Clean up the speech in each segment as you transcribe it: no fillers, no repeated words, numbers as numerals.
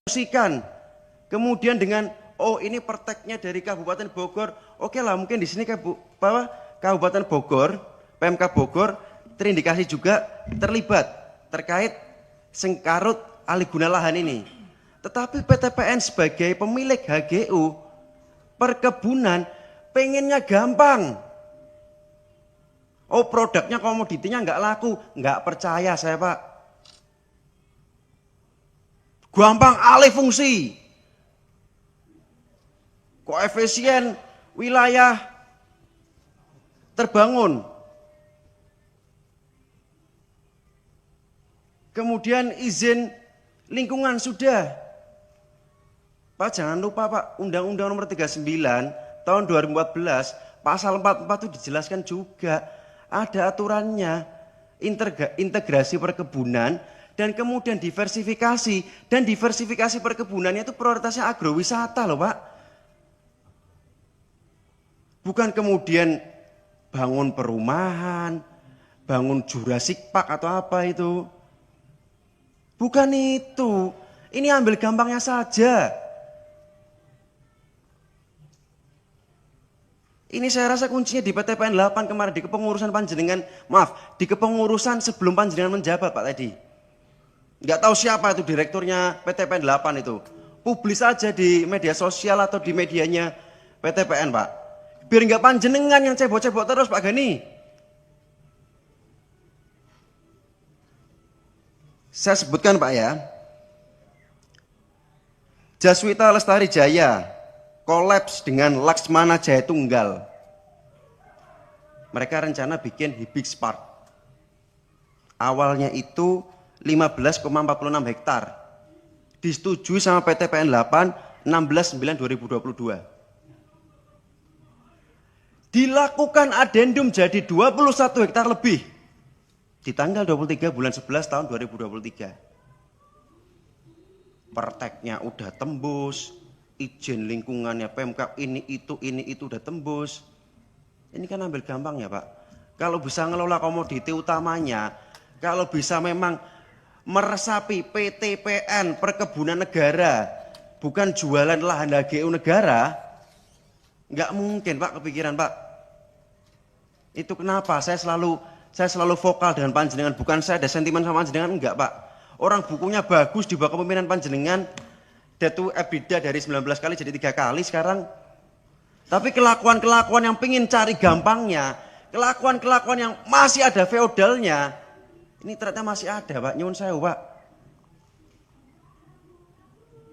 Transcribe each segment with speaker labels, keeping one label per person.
Speaker 1: Sikan. Kemudian dengan oh ini perteknya dari Kabupaten Bogor, oke lah mungkin di sini Kabupaten Bogor, PMK Bogor terindikasi juga terlibat terkait sengkarut alih guna lahan ini. Tetapi PTPN sebagai pemilik HGU perkebunan pengennya gampang. Oh produknya komoditinya nggak laku, nggak percaya saya Pak. Gampang alih fungsi. Koefisien wilayah terbangun. Kemudian izin lingkungan sudah. Pak jangan lupa Pak, Undang-Undang Nomor 39 tahun 2014 pasal 44 itu dijelaskan juga ada aturannya integrasi perkebunan dan kemudian diversifikasi, dan diversifikasi perkebunannya itu prioritasnya agrowisata loh Pak. Bukan kemudian bangun perumahan, bangun Jurassic Park atau apa itu. Bukan itu. Ini ambil gampangnya saja. Ini saya rasa kuncinya di PTPN 8 kemarin, di kepengurusan panjenengan, maaf, di kepengurusan sebelum panjenengan menjabat Pak tadi. Nggak tahu siapa itu direkturnya PTPN 8 itu. Publis aja di media sosial atau di medianya PTPN Pak. Biar nggak panjenengan yang cebok-cebok terus Pak Gani. Saya sebutkan Pak ya. Jaswita Lestari Jaya kolaps dengan Laksmana Jaya Tunggal. Mereka rencana bikin Hibix Park. Awalnya itu 15,46 hektar. Disetujui sama PTPN 8 16/9/2022. Dilakukan adendum jadi 21 hektar lebih di tanggal 23 bulan 11 tahun 2023. Perteknya udah tembus, izin lingkungannya Pemkab ini itu udah tembus. Ini kan ambil gampang ya Pak. Kalau bisa ngelola komoditi utamanya, kalau bisa memang meresapi PTPN perkebunan negara, bukan jualan lahan HGU negara, nggak mungkin Pak kepikiran Pak. Itu kenapa saya selalu vokal dengan panjenengan, bukan saya ada sentimen sama panjenengan, enggak Pak. Orang bukunya bagus di bawah kepemimpinan panjenengan, Datu EBITDA dari 19 kali jadi 3 kali sekarang. Tapi kelakuan-kelakuan yang pingin cari gampangnya, kelakuan-kelakuan yang masih ada feodalnya, ini ternyata masih ada Pak, nyuwun sewu Pak.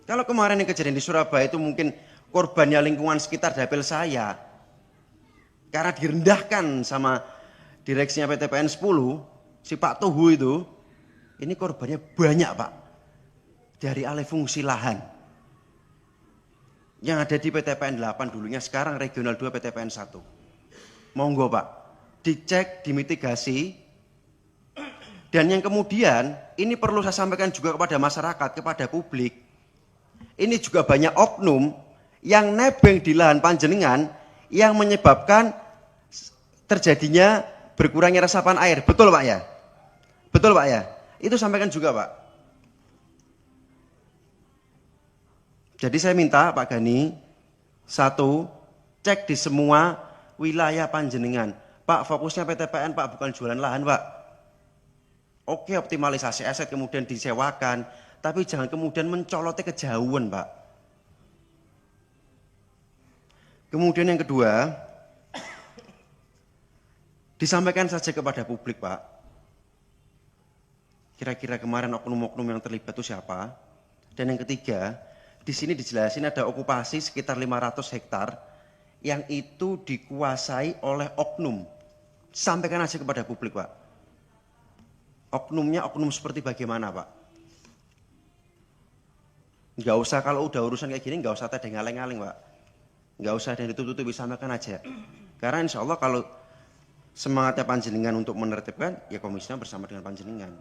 Speaker 1: Kalau kemarin yang kejadian di Surabaya itu mungkin korbannya lingkungan sekitar dapil saya. Karena direndahkan sama direksinya PTPN 10, si Pak Tuhu itu, ini korbannya banyak Pak. Dari alih fungsi lahan. Yang ada di PTPN 8 dulunya, sekarang regional 2 PTPN 1. Monggo Pak, dicek, dimitigasi. Dan yang kemudian, ini perlu saya sampaikan juga kepada masyarakat, kepada publik. Ini juga banyak oknum yang nebeng di lahan panjenengan yang menyebabkan terjadinya berkurangnya resapan air. Betul Pak ya? Betul Pak ya? Itu sampaikan juga Pak. Jadi saya minta Pak Gani, satu, cek di semua wilayah panjenengan. Pak, fokusnya PTPN Pak, bukan jualan lahan Pak. Oke, optimalisasi aset kemudian disewakan, tapi jangan kemudian mencolotnya kejauhan Pak. Kemudian yang kedua, disampaikan saja kepada publik Pak. Kira-kira kemarin oknum-oknum yang terlibat itu siapa? Dan yang ketiga, di sini dijelasin ada okupasi sekitar 500 hektar yang itu dikuasai oleh oknum. Sampaikan aja kepada publik Pak. Oknumnya oknum seperti bagaimana Pak? Nggak usah kalau udah urusan kayak gini nggak usah ada ngaleng-ngaleng Pak. Nggak usah ada ditutup-tutupi, sampaikan aja. Karena insya Allah kalau semangatnya panjenengan untuk menertibkan, ya komisinya bersama dengan panjenengan.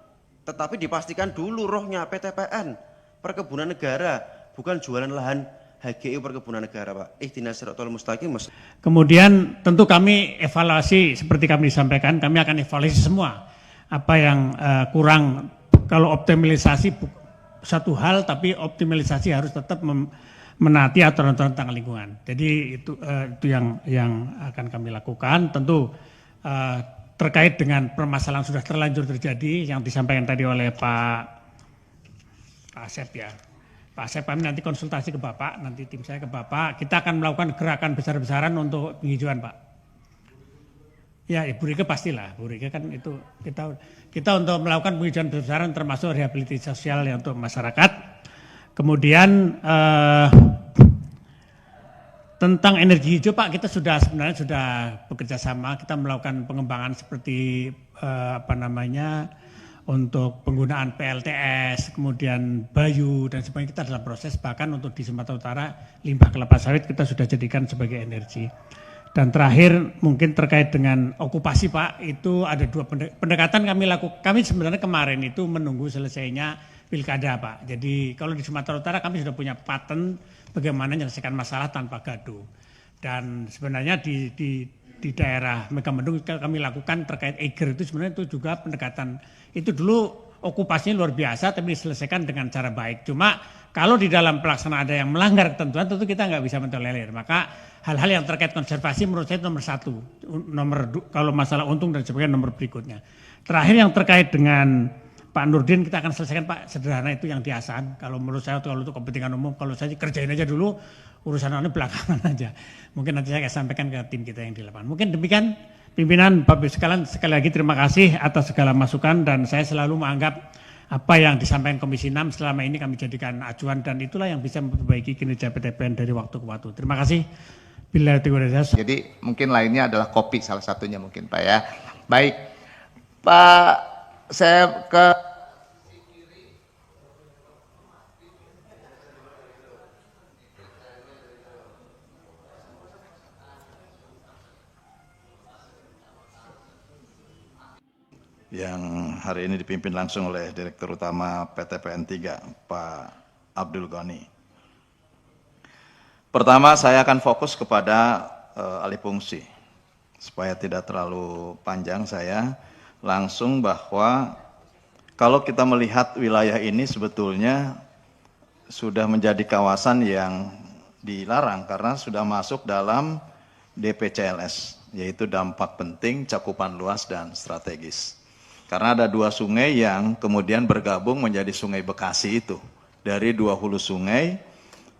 Speaker 1: Tetapi dipastikan dulu rohnya PTPN, perkebunan negara, bukan jualan lahan HGU perkebunan negara Pak. Ihdinas siratal mustaqim.
Speaker 2: Kemudian tentu kami evaluasi seperti kami disampaikan, kami akan evaluasi semua apa yang kurang. Kalau optimalisasi satu hal, tapi optimalisasi harus tetap menaati aturan-aturan tentang lingkungan. Jadi itu yang akan kami lakukan. Tentu terkait dengan permasalahan sudah terlanjur terjadi yang disampaikan tadi oleh Pak Asep ya. Pak Asep, kami nanti konsultasi ke Bapak, nanti tim saya ke Bapak. Kita akan melakukan gerakan besar-besaran untuk penghijauan, Pak. Ya, Bu Rike pastilah. Bu Rike kan itu kita untuk melakukan penghijauan besar-besaran termasuk rehabilitasi sosial ya untuk masyarakat. Kemudian tentang energi hijau, Pak, kita sebenarnya sudah bekerja sama. Kita melakukan pengembangan seperti untuk penggunaan PLTS, kemudian Bayu dan sebagainya. Kita dalam proses, bahkan untuk di Sumatera Utara limbah kelapa sawit kita sudah jadikan sebagai energi. Dan terakhir mungkin terkait dengan okupasi, Pak, itu ada dua pendekatan kami lakukan. Kami sebenarnya kemarin itu menunggu selesainya pilkada, Pak. Jadi kalau di Sumatera Utara kami sudah punya paten bagaimana menyelesaikan masalah tanpa gaduh. Dan sebenarnya di daerah Megamendung kami lakukan terkait Eiger itu sebenarnya itu juga pendekatan. Itu dulu okupasinya luar biasa tapi diselesaikan dengan cara baik. Cuma kalau di dalam pelaksanaan ada yang melanggar ketentuan tentu kita nggak bisa mentolerir. Maka hal-hal yang terkait konservasi menurut saya nomor satu. Kalau masalah untung dan sebagainya nomor berikutnya. Terakhir yang terkait dengan Pak Nurdin kita akan selesaikan, Pak, sederhana itu yang diasan. Kalau menurut saya kalau untuk kepentingan umum, kalau saya kerjain aja dulu, urusan ini belakangan aja. Mungkin nanti saya akan sampaikan ke tim kita yang di lapangan. Mungkin demikian pimpinan, Bapak Ibu sekalian, sekali lagi terima kasih atas segala masukan dan saya selalu menganggap apa yang disampaikan Komisi 6 selama ini kami jadikan acuan dan itulah yang bisa memperbaiki kinerja PTPN dari waktu ke waktu. Terima kasih. Bila
Speaker 3: Jadi mungkin lainnya adalah kopi salah satunya mungkin, Pak ya. Baik, Pak, saya ke
Speaker 4: yang hari ini dipimpin langsung oleh Direktur Utama PTPN 3, Pak Abdul Ghani. Pertama, saya akan fokus kepada alih fungsi. Supaya tidak terlalu panjang, saya langsung bahwa kalau kita melihat wilayah ini sebetulnya sudah menjadi kawasan yang dilarang karena sudah masuk dalam DPCLS, yaitu dampak penting, cakupan luas, dan strategis. Karena ada dua sungai yang kemudian bergabung menjadi Sungai Bekasi itu. Dari dua hulu sungai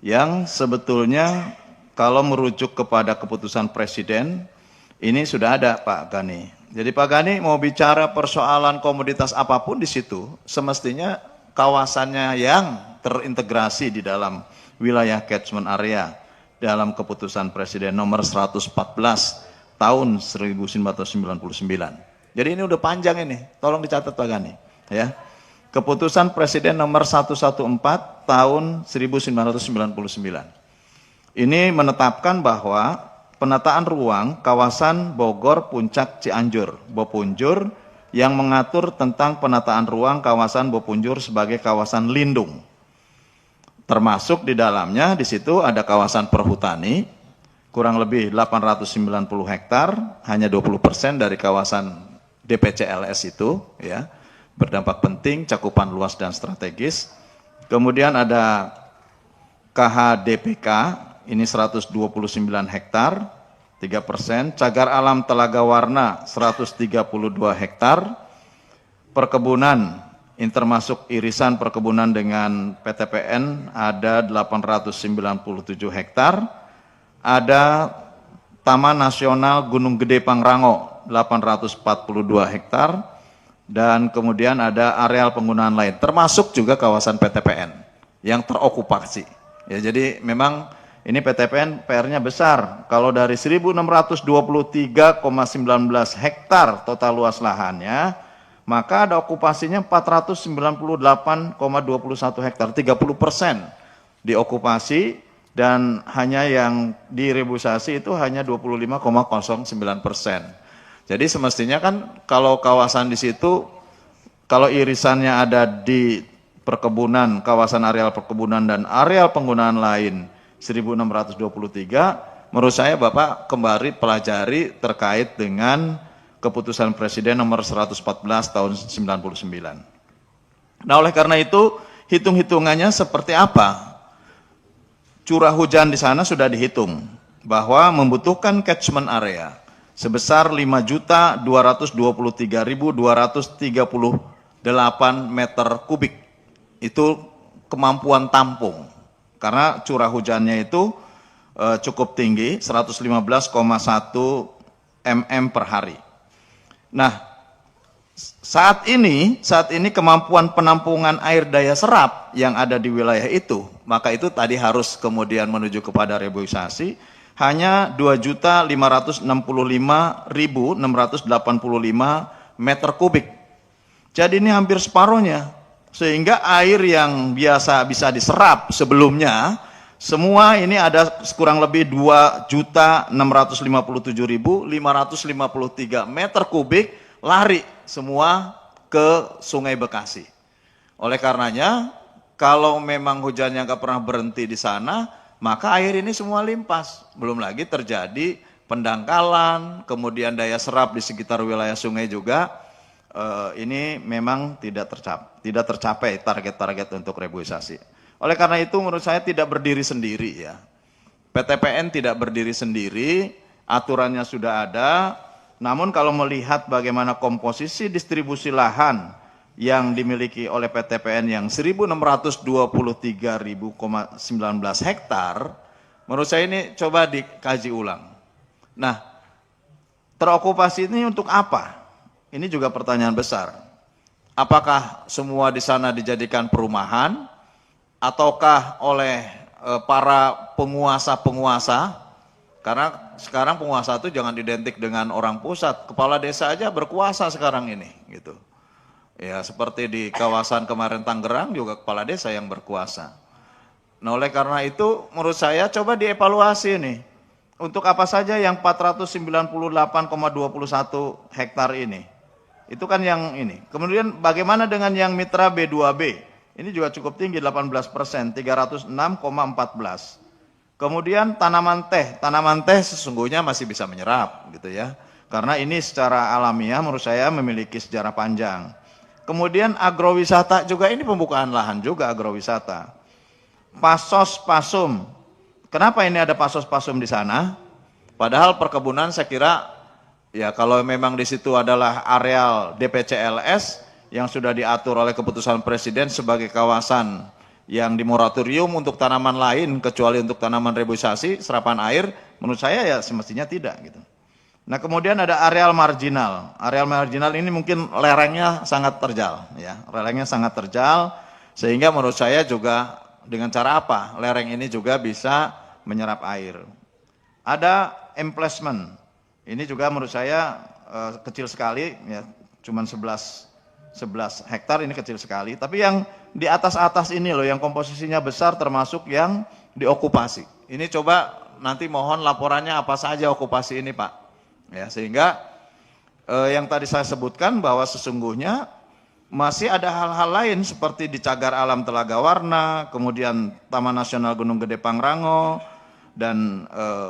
Speaker 4: yang sebetulnya kalau merujuk kepada keputusan Presiden, ini sudah ada Pak Ghani. Jadi Pak Ghani mau bicara persoalan komoditas apapun di situ, semestinya kawasannya yang terintegrasi di dalam wilayah catchment area dalam keputusan Presiden nomor 114 tahun 1999. Jadi ini udah panjang ini, tolong dicatat Pak Ghani. Ya. Keputusan Presiden nomor 114 tahun 1999. Ini menetapkan bahwa penataan ruang kawasan Bogor, Puncak, Cianjur, Bopunjur, yang mengatur tentang penataan ruang kawasan Bopunjur sebagai kawasan lindung. Termasuk di dalamnya, di situ ada kawasan perhutani, kurang lebih 890 hektar, hanya 20% dari kawasan DPCLS itu, ya, berdampak penting, cakupan luas dan strategis. Kemudian ada KHDPK, ini 129 hektar, 3%. Cagar alam Telaga Warna, 132 hektar. Perkebunan, ini termasuk irisan perkebunan dengan PTPN, ada 897 hektar. Ada Taman Nasional Gunung Gede Pangrango, 842 hektar, dan kemudian ada areal penggunaan lain, termasuk juga kawasan PTPN yang terokupasi. Ya, jadi memang ini PTPN PR-nya besar. Kalau dari 1.623,19 hektar total luas lahannya, maka ada okupasinya 498,21 hektar, 30% diokupasi, dan hanya yang direbusasi itu hanya 25,09%. Jadi semestinya kan kalau kawasan di situ, kalau irisannya ada di perkebunan, kawasan areal perkebunan dan areal penggunaan lain 1.623, menurut saya Bapak kembali pelajari terkait dengan keputusan Presiden nomor 114 tahun 99. Nah oleh karena itu hitung-hitungannya seperti apa? Curah hujan di sana sudah dihitung bahwa membutuhkan catchment area sebesar 5.223.238 meter kubik. Itu kemampuan tampung. Karena curah hujannya itu cukup tinggi, 115,1 mm per hari. Nah, saat ini kemampuan penampungan air daya serap yang ada di wilayah itu, maka itu tadi harus kemudian menuju kepada reboisasi, hanya 2.555.685 meter kubik. Jadi ini hampir separuhnya, sehingga air yang biasa bisa diserap sebelumnya, semua ini ada kurang lebih 2.657.553 meter kubik lari semua ke Sungai Bekasi. Oleh karenanya, kalau memang hujannya nggak pernah berhenti di sana, maka air ini semua limpas. Belum lagi terjadi pendangkalan, kemudian daya serap di sekitar wilayah sungai juga. Ini memang tidak tercapai target-target untuk reboisasi. Oleh karena itu menurut saya tidak berdiri sendiri ya. PTPN tidak berdiri sendiri, aturannya sudah ada. Namun kalau melihat bagaimana komposisi distribusi lahan yang dimiliki oleh PTPN yang 1.623.019 hektar, menurut saya ini coba dikaji ulang. Nah, terokupasi ini untuk apa? Ini juga pertanyaan besar. Apakah semua di sana dijadikan perumahan, ataukah oleh para penguasa-penguasa? Karena sekarang penguasa itu jangan identik dengan orang pusat, kepala desa aja berkuasa sekarang ini, gitu. Ya seperti di kawasan kemarin Tangerang juga kepala desa yang berkuasa. Nah oleh karena itu menurut saya coba dievaluasi nih. Untuk apa saja yang 498,21 hektar ini. Itu kan yang ini. Kemudian bagaimana dengan yang mitra B2B? Ini juga cukup tinggi 18%, 306,14. Kemudian tanaman teh sesungguhnya masih bisa menyerap gitu ya. Karena ini secara alamiah menurut saya memiliki sejarah panjang. Kemudian agrowisata juga ini pembukaan lahan juga agrowisata. Pasos pasum. Kenapa ini ada pasos pasum di sana? Padahal perkebunan saya kira ya kalau memang di situ adalah areal DPCLS yang sudah diatur oleh keputusan Presiden sebagai kawasan yang dimoratorium untuk tanaman lain kecuali untuk tanaman reboisasi, serapan air, menurut saya ya semestinya tidak gitu. Nah kemudian ada areal marginal. Areal marginal ini mungkin lerengnya sangat terjal, ya, lerengnya sangat terjal, sehingga menurut saya juga dengan cara apa lereng ini juga bisa menyerap air. Ada emplacement, ini juga menurut saya kecil sekali, ya, cuman 11 hektar ini kecil sekali. Tapi yang di atas ini loh, yang komposisinya besar termasuk yang diokupasi. Ini coba nanti mohon laporannya apa saja okupasi ini Pak. Ya, sehingga yang tadi saya sebutkan bahwa sesungguhnya masih ada hal-hal lain seperti di Cagar Alam Telaga Warna, kemudian Taman Nasional Gunung Gede Pangrango, dan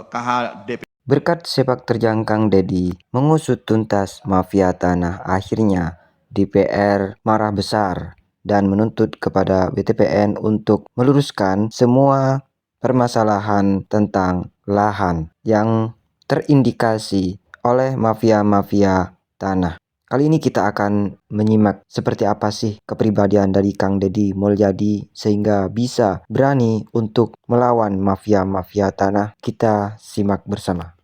Speaker 4: KHDP.
Speaker 5: Berkat sepak terjang Kang Deddy mengusut tuntas mafia tanah, akhirnya DPR marah besar dan menuntut kepada BTPN untuk meluruskan semua permasalahan tentang lahan yang terindikasi oleh mafia-mafia tanah. Kali ini kita akan menyimak seperti apa sih kepribadian dari Kang Deddy Mulyadi sehingga bisa berani untuk melawan mafia-mafia tanah. Kita simak bersama.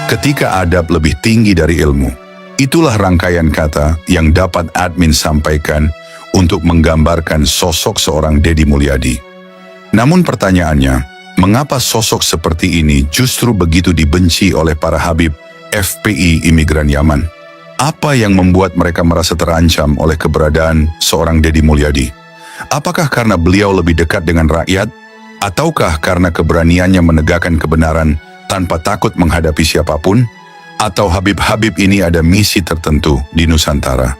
Speaker 6: Ketika adab lebih tinggi dari ilmu, itulah rangkaian kata yang dapat admin sampaikan untuk menggambarkan sosok seorang Deddy Mulyadi. Namun pertanyaannya, mengapa sosok seperti ini justru begitu dibenci oleh para Habib FPI imigran Yaman? Apa yang membuat mereka merasa terancam oleh keberadaan seorang Deddy Mulyadi? Apakah karena beliau lebih dekat dengan rakyat? Ataukah karena keberaniannya menegakkan kebenaran tanpa takut menghadapi siapapun? Atau Habib-Habib ini ada misi tertentu di Nusantara?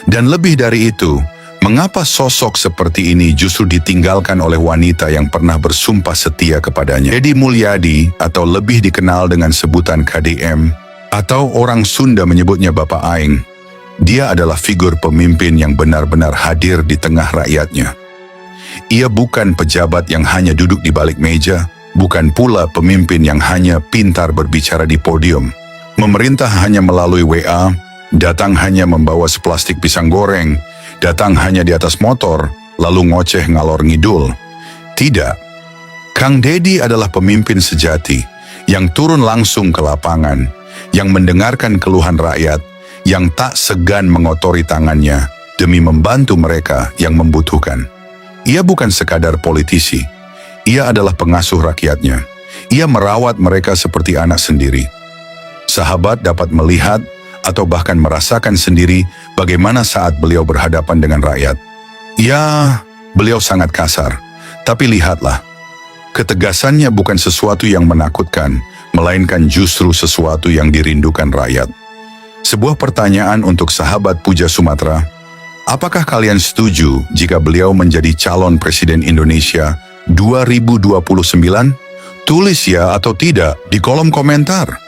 Speaker 6: Dan lebih dari itu, mengapa sosok seperti ini justru ditinggalkan oleh wanita yang pernah bersumpah setia kepadanya? Deddy Mulyadi atau lebih dikenal dengan sebutan KDM, atau orang Sunda menyebutnya Bapak Aing. Dia adalah figur pemimpin yang benar-benar hadir di tengah rakyatnya. Ia bukan pejabat yang hanya duduk di balik meja, bukan pula pemimpin yang hanya pintar berbicara di podium. Memerintah hanya melalui WA, datang hanya membawa seplastik pisang goreng, datang hanya di atas motor, lalu ngoceh ngalor ngidul. Tidak. Kang Deddy adalah pemimpin sejati yang turun langsung ke lapangan, yang mendengarkan keluhan rakyat, yang tak segan mengotori tangannya demi membantu mereka yang membutuhkan. Ia bukan sekadar politisi, ia adalah pengasuh rakyatnya. Ia merawat mereka seperti anak sendiri. Sahabat dapat melihat atau bahkan merasakan sendiri bagaimana saat beliau berhadapan dengan rakyat. Ya, beliau sangat kasar, tapi lihatlah, ketegasannya bukan sesuatu yang menakutkan, melainkan justru sesuatu yang dirindukan rakyat. Sebuah pertanyaan untuk sahabat Puja Sumatera, apakah kalian setuju jika beliau menjadi calon Presiden Indonesia 2029? Tulis ya atau tidak di kolom komentar.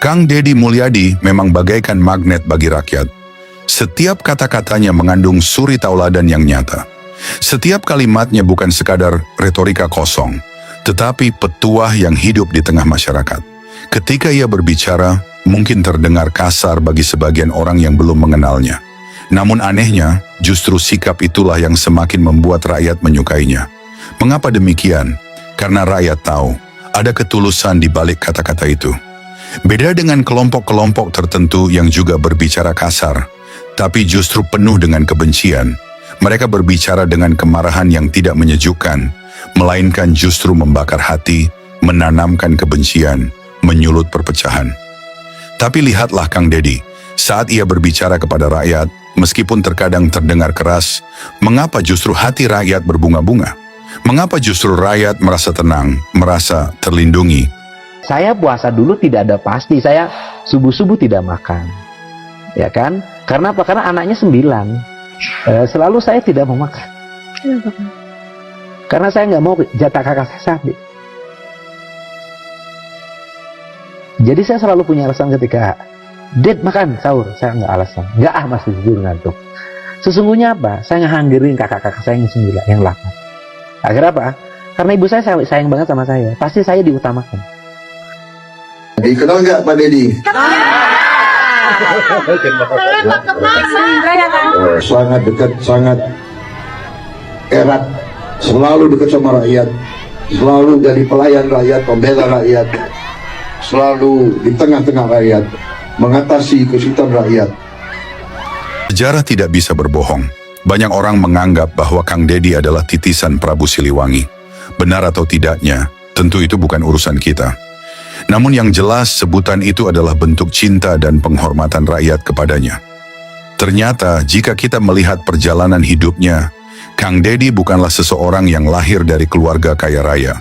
Speaker 6: Kang Deddy Mulyadi memang bagaikan magnet bagi rakyat. Setiap kata-katanya mengandung suri tauladan yang nyata. Setiap kalimatnya bukan sekadar retorika kosong, tetapi petuah yang hidup di tengah masyarakat. Ketika ia berbicara, mungkin terdengar kasar bagi sebagian orang yang belum mengenalnya. Namun anehnya, justru sikap itulah yang semakin membuat rakyat menyukainya. Mengapa demikian? Karena rakyat tahu, ada ketulusan di balik kata-kata itu. Beda dengan kelompok-kelompok tertentu yang juga berbicara kasar, tapi justru penuh dengan kebencian. Mereka berbicara dengan kemarahan yang tidak menyejukkan, melainkan justru membakar hati, menanamkan kebencian, menyulut perpecahan. Tapi lihatlah Kang Deddy, saat ia berbicara kepada rakyat, meskipun terkadang terdengar keras, mengapa justru hati rakyat berbunga-bunga? Mengapa justru rakyat merasa tenang, merasa terlindungi?
Speaker 7: Saya puasa dulu tidak ada pasti, saya subuh-subuh tidak makan. Ya kan? Karena apa? Karena anaknya 9. Selalu saya tidak mau makan.
Speaker 8: Kenapa?
Speaker 7: Karena saya nggak mau jatah kakak saya sakit. Jadi saya selalu punya alasan ketika Ded makan sahur, saya nggak alasan. Nggak masih tidur ngantuk. Sesungguhnya apa? Saya ngehanggirin kakak-kakak saya yang 9, yang 8. Akhirnya apa? Karena ibu saya sayang banget sama saya. Pasti saya diutamakan.
Speaker 9: Dikenal nggak Pak Deddy? Sangat dekat, sangat erat, selalu dekat sama rakyat, selalu jadi pelayan rakyat, pembela rakyat, selalu di tengah-tengah rakyat, mengatasi kesulitan rakyat.
Speaker 6: Sejarah tidak bisa berbohong. Banyak orang menganggap bahwa Kang Deddy adalah titisan Prabu Siliwangi. Benar atau tidaknya, tentu itu bukan urusan kita. Namun yang jelas sebutan itu adalah bentuk cinta dan penghormatan rakyat kepadanya. Ternyata jika kita melihat perjalanan hidupnya, Kang Deddy bukanlah seseorang yang lahir dari keluarga kaya raya.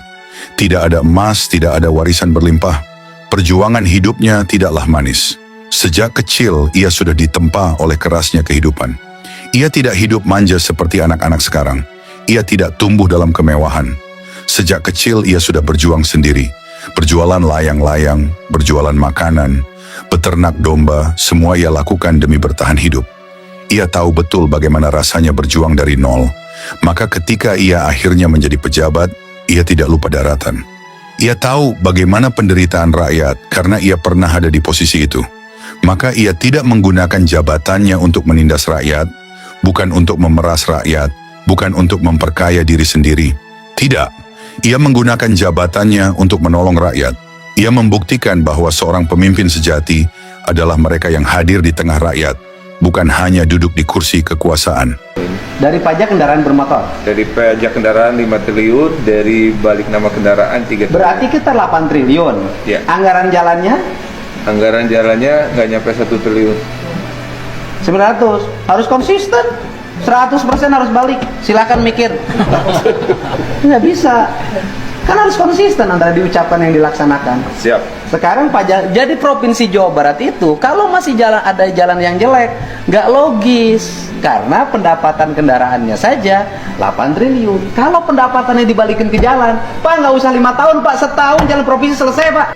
Speaker 6: Tidak ada emas, tidak ada warisan berlimpah. Perjuangan hidupnya tidaklah manis. Sejak kecil ia sudah ditempa oleh kerasnya kehidupan. Ia tidak hidup manja seperti anak-anak sekarang. Ia tidak tumbuh dalam kemewahan. Sejak kecil ia sudah berjuang sendiri. Berjualan layang-layang, berjualan makanan, beternak domba, semua ia lakukan demi bertahan hidup. Ia tahu betul bagaimana rasanya berjuang dari nol. Maka ketika ia akhirnya menjadi pejabat, ia tidak lupa daratan. Ia tahu bagaimana penderitaan rakyat karena ia pernah ada di posisi itu. Maka ia tidak menggunakan jabatannya untuk menindas rakyat, bukan untuk memeras rakyat, bukan untuk memperkaya diri sendiri. Tidak. Ia menggunakan jabatannya untuk menolong rakyat. Ia membuktikan bahwa seorang pemimpin sejati adalah mereka yang hadir di tengah rakyat, bukan hanya duduk di kursi kekuasaan.
Speaker 7: Dari pajak kendaraan bermotor.
Speaker 10: Dari pajak kendaraan 5 triliun, dari balik nama kendaraan 3 triliun.
Speaker 7: Berarti kita 8 triliun.
Speaker 10: Ya.
Speaker 7: Anggaran jalannya?
Speaker 10: Anggaran jalannya nggak nyampe 1 triliun.
Speaker 7: 900. Harus konsisten. 100% harus balik. Silakan mikir. Nggak bisa. Kan harus konsisten antara diucapkan yang dilaksanakan.
Speaker 10: Siap.
Speaker 7: Sekarang pajak, jadi Provinsi Jawa Barat itu kalau masih ada jalan yang jelek, nggak logis. Karena pendapatan kendaraannya saja 8 triliun. Kalau pendapatannya dibalikin ke jalan, Pak nggak usah 5 tahun Pak, setahun jalan provinsi selesai Pak.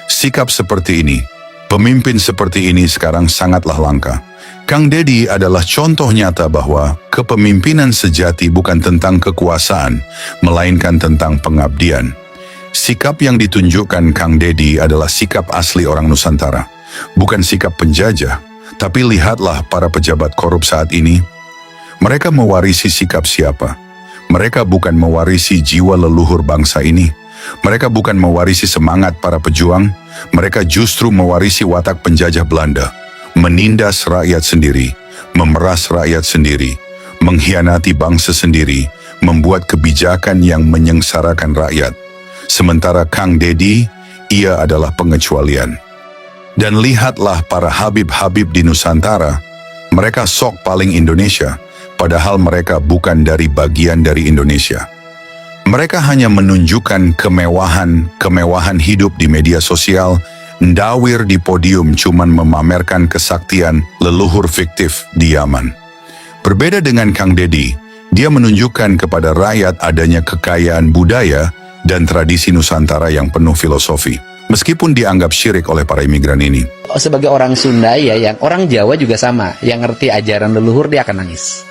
Speaker 6: Sikap seperti ini, pemimpin seperti ini sekarang sangatlah langka. Kang Deddy adalah contoh nyata bahwa kepemimpinan sejati bukan tentang kekuasaan, melainkan tentang pengabdian. Sikap yang ditunjukkan Kang Deddy adalah sikap asli orang Nusantara, bukan sikap penjajah. Tapi lihatlah para pejabat korup saat ini. Mereka mewarisi sikap siapa? Mereka bukan mewarisi jiwa leluhur bangsa ini. Mereka bukan mewarisi semangat para pejuang. Mereka justru mewarisi watak penjajah Belanda. Menindas rakyat sendiri, memeras rakyat sendiri, mengkhianati bangsa sendiri, membuat kebijakan yang menyengsarakan rakyat. Sementara Kang Deddy, ia adalah pengecualian. Dan lihatlah para Habib-Habib di Nusantara, mereka sok paling Indonesia, padahal mereka bukan dari bagian dari Indonesia. Mereka hanya menunjukkan kemewahan hidup di media sosial, ndawir di podium cuman memamerkan kesaktian leluhur fiktif di Yaman. Berbeda dengan Kang Deddy, dia menunjukkan kepada rakyat adanya kekayaan budaya dan tradisi Nusantara yang penuh filosofi, meskipun dianggap syirik oleh para imigran ini.
Speaker 8: Sebagai orang Sunda ya, yang orang Jawa juga sama, yang ngerti ajaran leluhur dia akan nangis.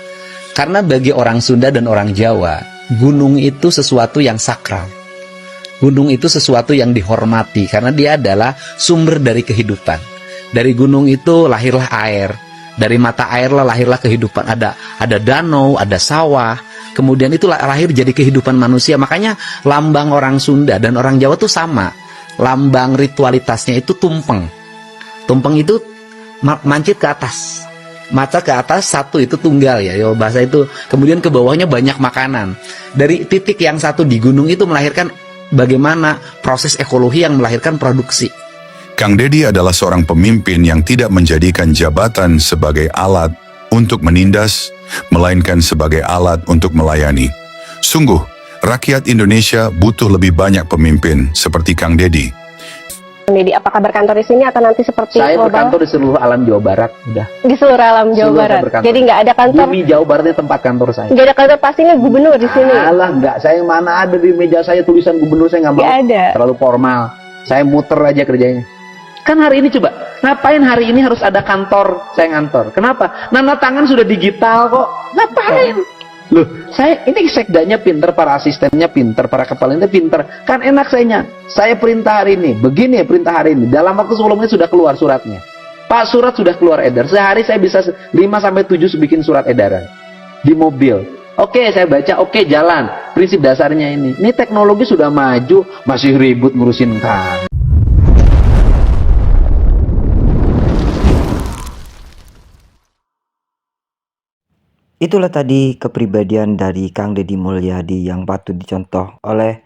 Speaker 8: Karena bagi orang Sunda dan orang Jawa, gunung itu sesuatu yang sakral. Gunung itu sesuatu yang dihormati karena dia adalah sumber dari kehidupan. Dari gunung itu lahirlah air. Dari mata air lahirlah kehidupan. Ada danau, ada sawah. Kemudian itu lahir jadi kehidupan manusia. Makanya lambang orang Sunda dan orang Jawa itu sama. Lambang ritualitasnya itu tumpeng. Tumpeng itu mancit ke atas. Mata ke atas, satu itu tunggal ya, bahasa itu. Kemudian ke bawahnya banyak makanan. Dari titik yang satu di gunung itu melahirkan bagaimana proses ekologi yang melahirkan produksi.
Speaker 6: Kang Deddy adalah seorang pemimpin yang tidak menjadikan jabatan sebagai alat untuk menindas, melainkan sebagai alat untuk melayani. Sungguh, rakyat Indonesia butuh lebih banyak pemimpin seperti Kang Deddy.
Speaker 11: Deddy, apakah berkantor di sini atau nanti seperti
Speaker 7: Saya
Speaker 11: global?
Speaker 7: berkantor di seluruh alam Jawa Barat, udah.
Speaker 11: Di seluruh alam Jawa
Speaker 7: Seluruh
Speaker 11: Barat.
Speaker 7: berkantor.
Speaker 11: Jadi nggak ada kantor.
Speaker 7: Bumi Jawa Barat itu tempat kantor saya.
Speaker 11: Nggak ada kantor pastinya gubernur di sini.
Speaker 7: Alah, enggak. Saya mana ada di meja saya tulisan gubernur, saya nggak mau.
Speaker 11: Nggak ada.
Speaker 7: Terlalu formal. Saya muter aja kerjanya. Kan hari ini coba, ngapain hari ini harus ada kantor saya ngantor? Kenapa? Nanda tangan sudah digital kok. Ngapain? Loh, ini sekdanya pinter, para asistennya pinter, para kepalanya pinter. Kan enak saya perintah hari ini, begini ya perintah hari ini. Dalam waktu 10 menit sudah keluar suratnya. Pak, surat sudah keluar edar. Sehari saya bisa 5-7 bikin surat edaran. Di mobil. Oke, saya baca, oke, jalan. Prinsip dasarnya ini. Ini teknologi sudah maju, masih ribut ngurusin kan.
Speaker 5: Itulah tadi kepribadian dari Kang Deddy Mulyadi yang patut dicontoh oleh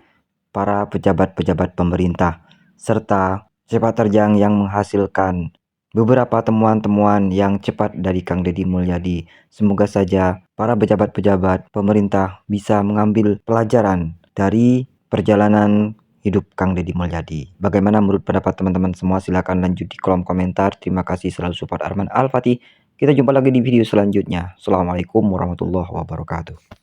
Speaker 5: para pejabat-pejabat pemerintah, serta sepak terjang yang menghasilkan beberapa temuan-temuan yang cepat dari Kang Deddy Mulyadi. Semoga saja para pejabat-pejabat pemerintah bisa mengambil pelajaran dari perjalanan hidup Kang Deddy Mulyadi. Bagaimana menurut pendapat teman-teman semua? Silahkan lanjut di kolom komentar. Terima kasih selalu support Arman Al-Fatih. Kita jumpa lagi di video selanjutnya. Assalamualaikum warahmatullahi wabarakatuh.